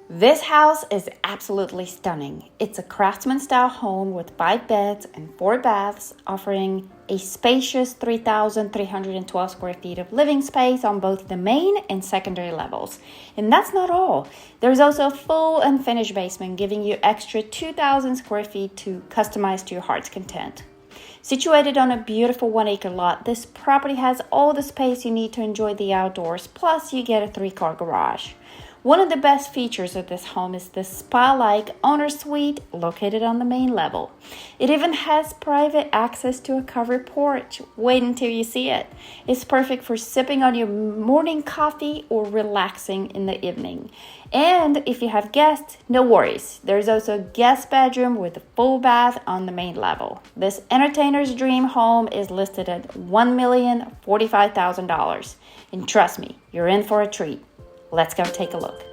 This house is absolutely stunning. It's a craftsman-style home with 5 beds and 4 baths, offering a spacious 3,312 square feet of living space on both the main and secondary levels. And that's not all. There's also a full unfinished basement, giving you extra 2,000 square feet to customize to your heart's content. Situated on a beautiful 1-acre lot, this property has all the space you need to enjoy the outdoors, plus you get a 3-car garage. One of the best features of this home is the spa-like owner suite located on the main level. It even has private access to a covered porch. Wait until you see it. It's perfect for sipping on your morning coffee or relaxing in the evening. And if you have guests, no worries. There's also a guest bedroom with a full bath on the main level. This entertainer's dream home is listed at $1,045,000. And trust me, you're in for a treat. Let's go take a look.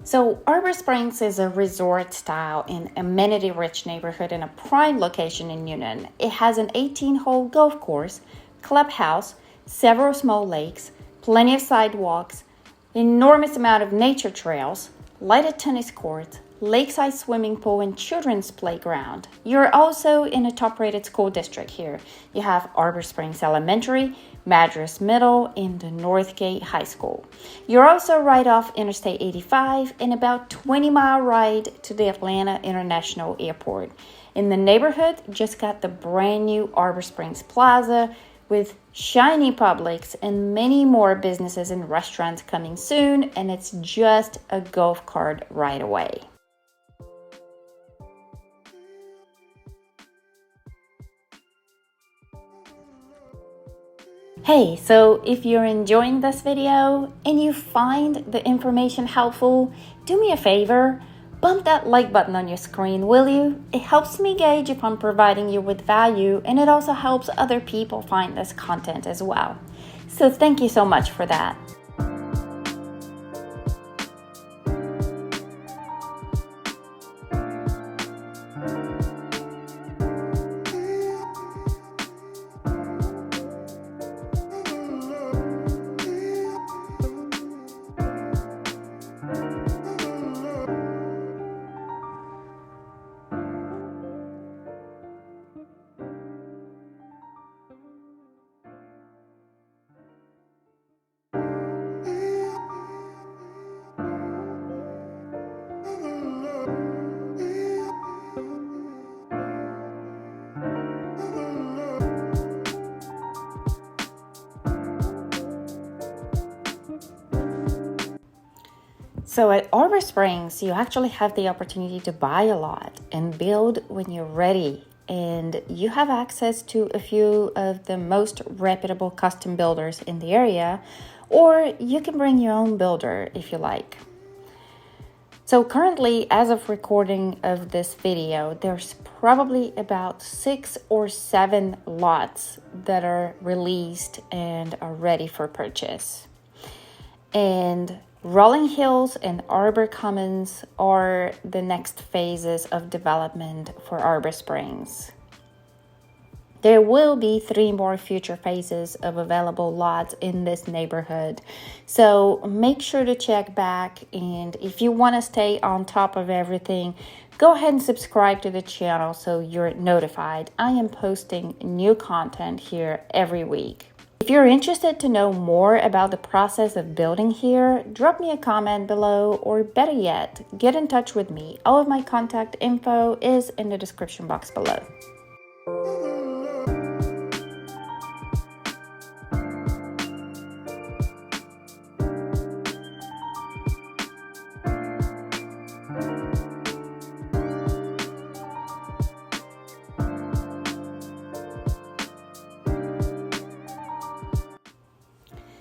So Arbor Springs is a resort-style and amenity-rich neighborhood in a prime location in Newnan. It has an 18-hole golf course, clubhouse, several small lakes, plenty of sidewalks, enormous amount of nature trails, lighted tennis courts, lakeside swimming pool, and children's playground. You're also in a top-rated school district here. You have Arbor Springs Elementary, Madras Middle, and the Northgate High School. You're also right off Interstate 85 and about 20-mile ride to the Atlanta International Airport. In the neighborhood, just got the brand new Arbor Springs Plaza with shiny Publix and many more businesses and restaurants coming soon, and it's just a golf cart right away. Hey, so if you're enjoying this video and you find the information helpful, do me a favor, bump that like button on your screen, will you? It helps me gauge if I'm providing you with value, and it also helps other people find this content as well. So thank you so much for that. So at Arbor Springs, you actually have the opportunity to buy a lot and build when you're ready. And you have access to a few of the most reputable custom builders in the area, or you can bring your own builder if you like. So currently, as of recording of this video, there's probably about 6 or 7 lots that are released and are ready for purchase. And Rolling Hills and Arbor Commons are the next phases of development for Arbor Springs. There will be 3 more future phases of available lots in this neighborhood. So make sure to check back, and if you want to stay on top of everything, go ahead and subscribe to the channel so you're notified. I am posting new content here every week. If you're interested to know more about the process of building here, drop me a comment below, or better yet, get in touch with me. All of my contact info is in the description box below.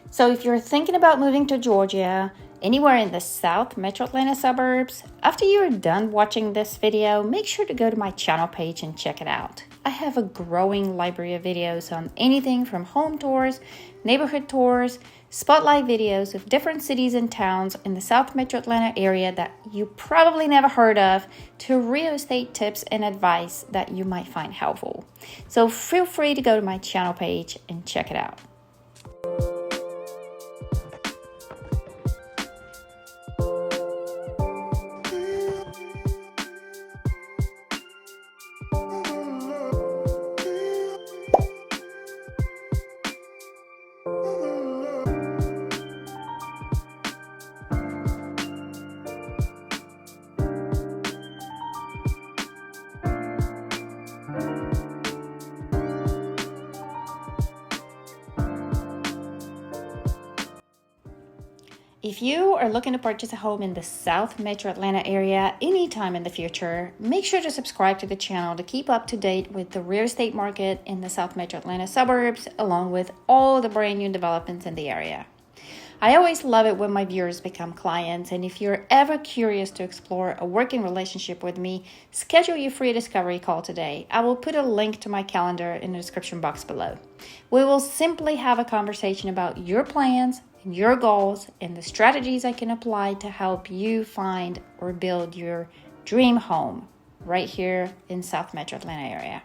So if you're thinking about moving to Georgia anywhere in the South Metro Atlanta suburbs, after you're done watching this video, make sure to go to my channel page and check it out. I have a growing library of videos on anything from home tours, neighborhood tours, spotlight videos of different cities and towns in the South Metro Atlanta area that you probably never heard of, to real estate tips and advice that you might find helpful. So feel free to go to my channel page and check it out. If you are looking to purchase a home in the South Metro Atlanta area anytime in the future, make sure to subscribe to the channel to keep up to date with the real estate market in the South Metro Atlanta suburbs, along with all the brand new developments in the area. I always love it when my viewers become clients, and if you're ever curious to explore a working relationship with me, schedule your free discovery call today. I will put a link to my calendar in the description box below. We will simply have a conversation about your plans, your goals, and the strategies I can apply to help you find or build your dream home right here in South Metro Atlanta area.